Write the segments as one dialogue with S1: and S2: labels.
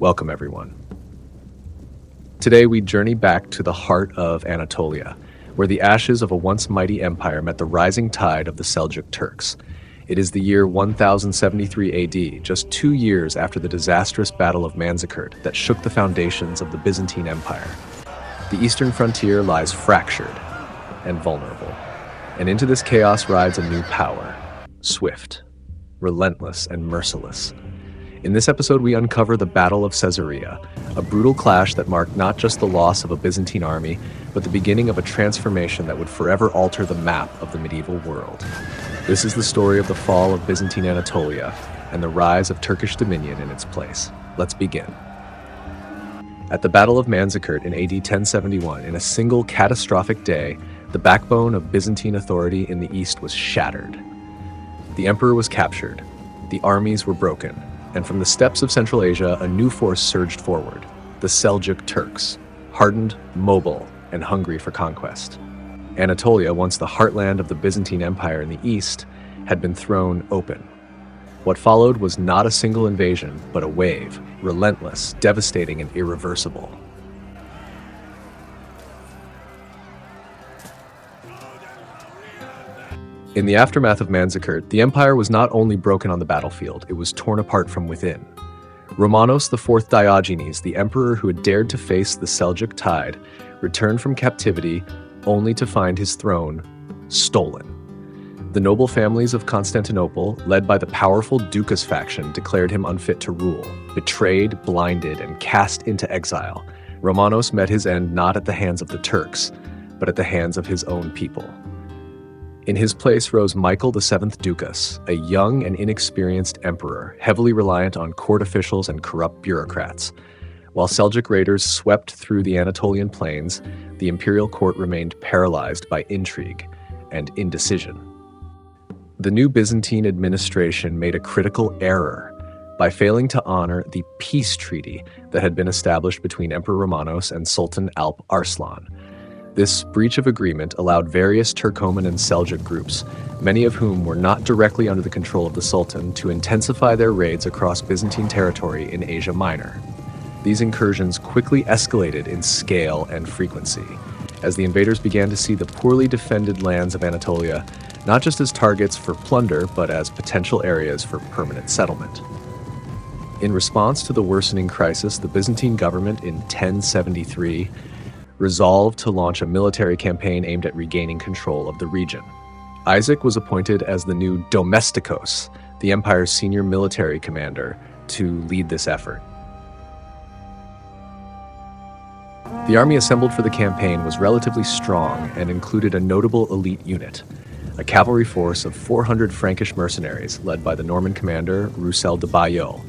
S1: Welcome, everyone. Today, we journey back to the heart of Anatolia, where the ashes of a once mighty empire met the rising tide of the Seljuk Turks. It is the year 1073 AD, just 2 years after the disastrous Battle of Manzikert that shook the foundations of the Byzantine Empire. The eastern frontier lies fractured and vulnerable, and into this chaos rides a new power, swift, relentless, and merciless. In this episode, we uncover the Battle of Caesarea, a brutal clash that marked not just the loss of a Byzantine army, but the beginning of a transformation that would forever alter the map of the medieval world. This is the story of the fall of Byzantine Anatolia and the rise of Turkish dominion in its place. Let's begin. At the Battle of Manzikert in AD 1071, in a single catastrophic day, the backbone of Byzantine authority in the east was shattered. The emperor was captured, the armies were broken, and from the steppes of Central Asia, a new force surged forward, the Seljuk Turks, hardened, mobile, and hungry for conquest. Anatolia, once the heartland of the Byzantine Empire in the east, had been thrown open. What followed was not a single invasion, but a wave, relentless, devastating, and irreversible. In the aftermath of Manzikert, the empire was not only broken on the battlefield, it was torn apart from within. Romanos IV Diogenes, the emperor who had dared to face the Seljuk tide, returned from captivity only to find his throne stolen. The noble families of Constantinople, led by the powerful Ducas faction, declared him unfit to rule. Betrayed, blinded, and cast into exile, Romanos met his end not at the hands of the Turks, but at the hands of his own people. In his place rose Michael VII Ducas, a young and inexperienced emperor, heavily reliant on court officials and corrupt bureaucrats. While Seljuk raiders swept through the Anatolian plains, the imperial court remained paralyzed by intrigue and indecision. The new Byzantine administration made a critical error by failing to honor the peace treaty that had been established between Emperor Romanos and Sultan Alp Arslan. This breach of agreement allowed various Turkoman and Seljuk groups, many of whom were not directly under the control of the Sultan, to intensify their raids across Byzantine territory in Asia Minor. These incursions quickly escalated in scale and frequency, as the invaders began to see the poorly defended lands of Anatolia not just as targets for plunder, but as potential areas for permanent settlement. In response to the worsening crisis, the Byzantine government in 1073 resolved to launch a military campaign aimed at regaining control of the region. Isaac was appointed as the new Domestikos, the empire's senior military commander, to lead this effort. The army assembled for the campaign was relatively strong and included a notable elite unit, a cavalry force of 400 Frankish mercenaries led by the Norman commander Roussel de Bayeul.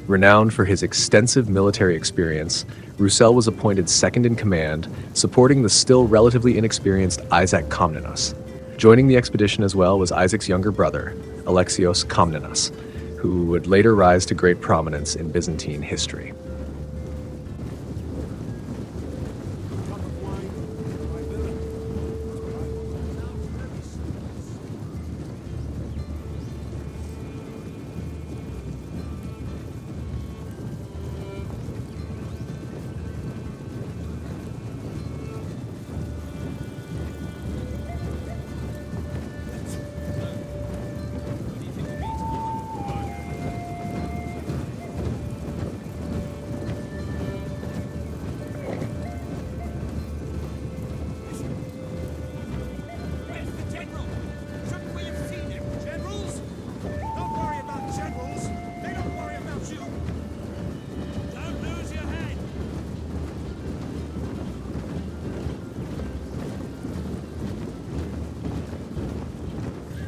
S1: Renowned for his extensive military experience, Roussel was appointed second in command, supporting the still relatively inexperienced Isaac Komnenos. Joining the expedition as well was Isaac's younger brother, Alexios Komnenos, who would later rise to great prominence in Byzantine history.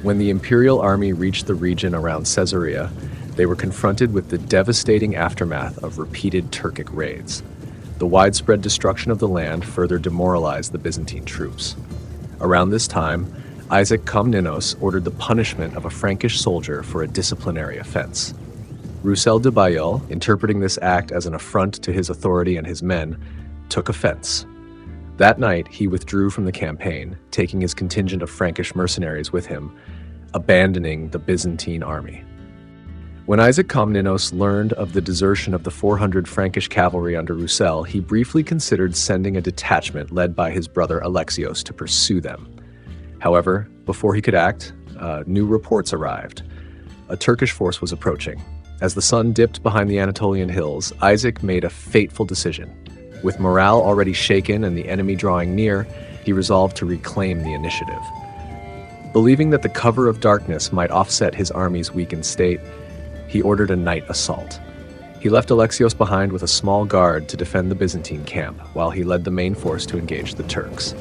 S1: When the imperial army reached the region around Caesarea, they were confronted with the devastating aftermath of repeated Turkic raids. The widespread destruction of the land further demoralized the Byzantine troops. Around this time, Isaac Komnenos ordered the punishment of a Frankish soldier for a disciplinary offense. Roussel de Bayeul, interpreting this act as an affront to his authority and his men, took offense. That night, he withdrew from the campaign, taking his contingent of Frankish mercenaries with him, abandoning the Byzantine army. When Isaac Komnenos learned of the desertion of the 400 Frankish cavalry under Roussel, he briefly considered sending a detachment led by his brother Alexios to pursue them. However, before he could act, new reports arrived. A Turkish force was approaching. As the sun dipped behind the Anatolian hills, Isaac made a fateful decision. With morale already shaken and the enemy drawing near, he resolved to reclaim the initiative. Believing that the cover of darkness might offset his army's weakened state, he ordered a night assault. He left Alexios behind with a small guard to defend the Byzantine camp, while he led the main force to engage the Turks.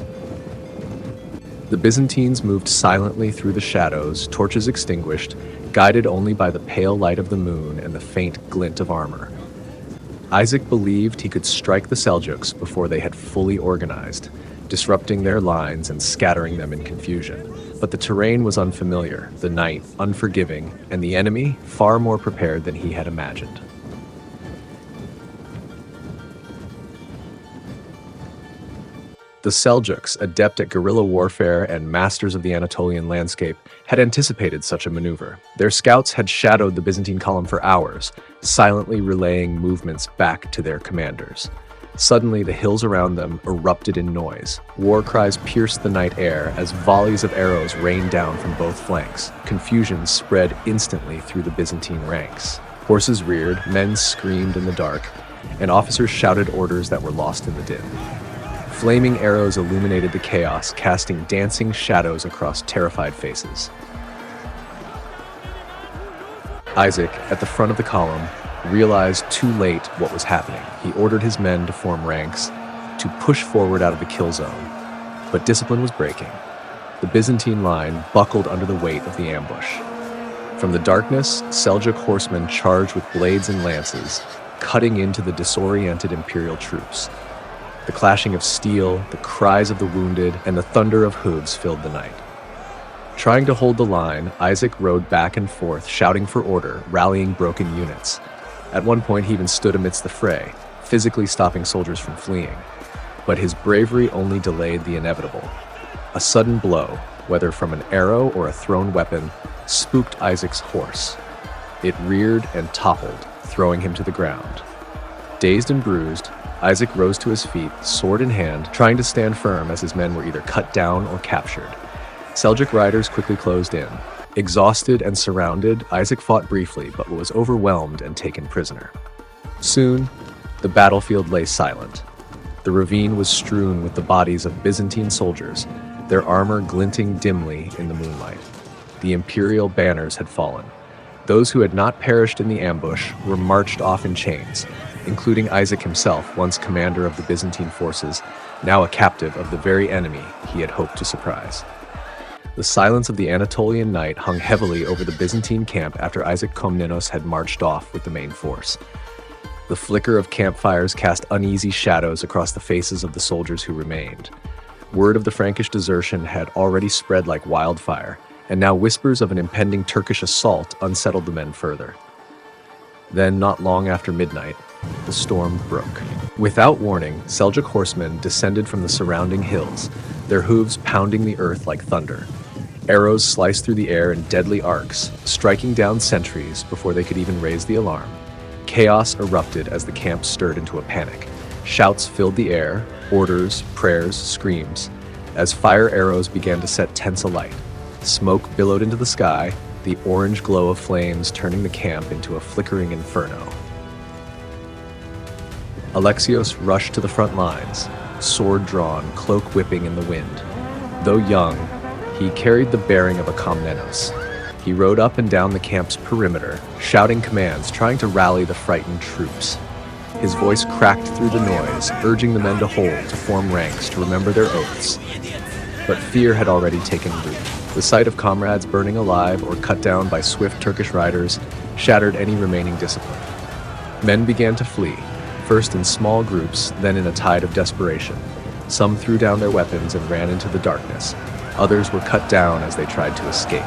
S1: The Byzantines moved silently through the shadows, torches extinguished, guided only by the pale light of the moon and the faint glint of armor. Isaac believed he could strike the Seljuks before they had fully organized, disrupting their lines and scattering them in confusion. But the terrain was unfamiliar, the night unforgiving, and the enemy far more prepared than he had imagined. The Seljuks, adept at guerrilla warfare and masters of the Anatolian landscape, had anticipated such a maneuver. Their scouts had shadowed the Byzantine column for hours, silently relaying movements back to their commanders. Suddenly, the hills around them erupted in noise. War cries pierced the night air as volleys of arrows rained down from both flanks. Confusion spread instantly through the Byzantine ranks. Horses reared, men screamed in the dark, and officers shouted orders that were lost in the din. Flaming arrows illuminated the chaos, casting dancing shadows across terrified faces. Isaac, at the front of the column, realized too late what was happening. He ordered his men to form ranks, to push forward out of the kill zone. But discipline was breaking. The Byzantine line buckled under the weight of the ambush. From the darkness, Seljuk horsemen charged with blades and lances, cutting into the disoriented imperial troops. The clashing of steel, the cries of the wounded, and the thunder of hooves filled the night. Trying to hold the line, Isaac rode back and forth, shouting for order, rallying broken units. At one point, he even stood amidst the fray, physically stopping soldiers from fleeing. But his bravery only delayed the inevitable. A sudden blow, whether from an arrow or a thrown weapon, spooked Isaac's horse. It reared and toppled, throwing him to the ground. Dazed and bruised, Isaac rose to his feet, sword in hand, trying to stand firm as his men were either cut down or captured. Seljuk riders quickly closed in. Exhausted and surrounded, Isaac fought briefly, but was overwhelmed and taken prisoner. Soon, the battlefield lay silent. The ravine was strewn with the bodies of Byzantine soldiers, their armor glinting dimly in the moonlight. The imperial banners had fallen. Those who had not perished in the ambush were marched off in chains, including Isaac himself, once commander of the Byzantine forces, now a captive of the very enemy he had hoped to surprise. The silence of the Anatolian night hung heavily over the Byzantine camp after Isaac Komnenos had marched off with the main force. The flicker of campfires cast uneasy shadows across the faces of the soldiers who remained. Word of the Frankish desertion had already spread like wildfire, and now whispers of an impending Turkish assault unsettled the men further. Then, not long after midnight, the storm broke. Without warning, Seljuk horsemen descended from the surrounding hills, their hooves pounding the earth like thunder. Arrows sliced through the air in deadly arcs, striking down sentries before they could even raise the alarm. Chaos erupted as the camp stirred into a panic. Shouts filled the air, orders, prayers, screams, as fire arrows began to set tents alight. Smoke billowed into the sky, the orange glow of flames turning the camp into a flickering inferno. Alexios rushed to the front lines, sword drawn, cloak whipping in the wind. Though young, he carried the bearing of a Komnenos. He rode up and down the camp's perimeter, shouting commands, trying to rally the frightened troops. His voice cracked through the noise, urging the men to hold, to form ranks, to remember their oaths. But fear had already taken root. The sight of comrades burning alive or cut down by swift Turkish riders shattered any remaining discipline. Men began to flee, first in small groups, then in a tide of desperation. Some threw down their weapons and ran into the darkness. Others were cut down as they tried to escape.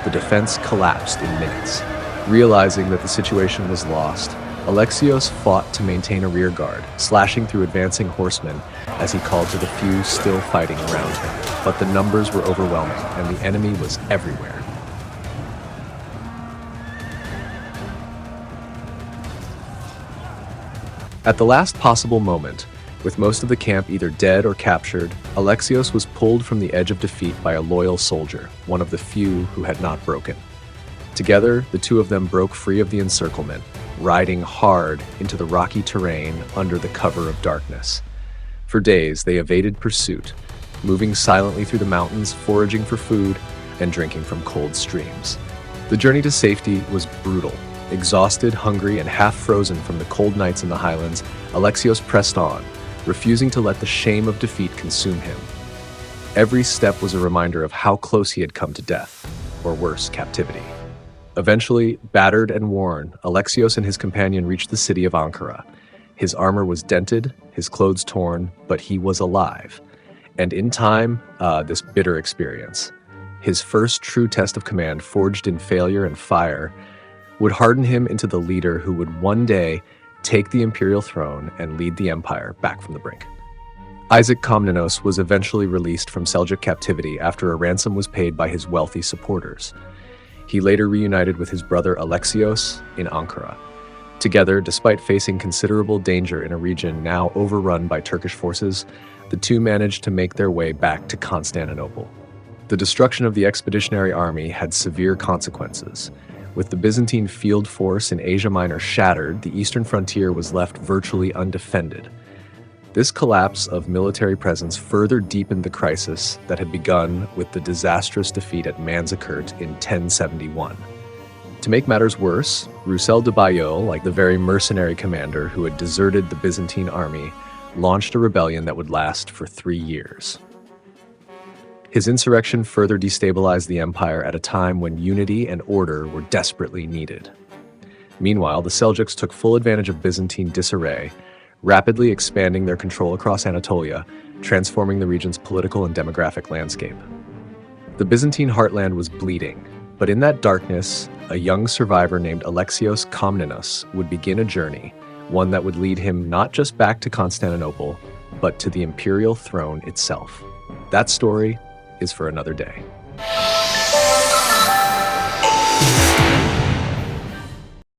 S1: The defense collapsed in minutes. Realizing that the situation was lost, Alexios fought to maintain a rear guard, slashing through advancing horsemen as he called to the few still fighting around him. But the numbers were overwhelming, and the enemy was everywhere. At the last possible moment, with most of the camp either dead or captured, Alexios was pulled from the edge of defeat by a loyal soldier, one of the few who had not broken. Together, the two of them broke free of the encirclement, riding hard into the rocky terrain under the cover of darkness. For days, they evaded pursuit, moving silently through the mountains, foraging for food, and drinking from cold streams. The journey to safety was brutal. Exhausted, hungry, and half frozen from the cold nights in the highlands, Alexios pressed on, refusing to let the shame of defeat consume him. Every step was a reminder of how close he had come to death, or worse, captivity. Eventually, battered and worn, Alexios and his companion reached the city of Ankara. His armor was dented, his clothes torn, but he was alive. And in time, this bitter experience, his first true test of command forged in failure and fire, would harden him into the leader who would one day take the imperial throne and lead the empire back from the brink. Isaac Komnenos was eventually released from Seljuk captivity after a ransom was paid by his wealthy supporters. He later reunited with his brother Alexios in Ankara. Together, despite facing considerable danger in a region now overrun by Turkish forces, the two managed to make their way back to Constantinople. The destruction of the expeditionary army had severe consequences. With the Byzantine field force in Asia Minor shattered, the eastern frontier was left virtually undefended. This collapse of military presence further deepened the crisis that had begun with the disastrous defeat at Manzikert in 1071. To make matters worse, Roussel de Bayeul, like the very mercenary commander who had deserted the Byzantine army, launched a rebellion that would last for 3 years. His insurrection further destabilized the empire at a time when unity and order were desperately needed. Meanwhile, the Seljuks took full advantage of Byzantine disarray, rapidly expanding their control across Anatolia, transforming the region's political and demographic landscape. The Byzantine heartland was bleeding, but in that darkness, a young survivor named Alexios Komnenos would begin a journey, one that would lead him not just back to Constantinople, but to the imperial throne itself. That story is for another day.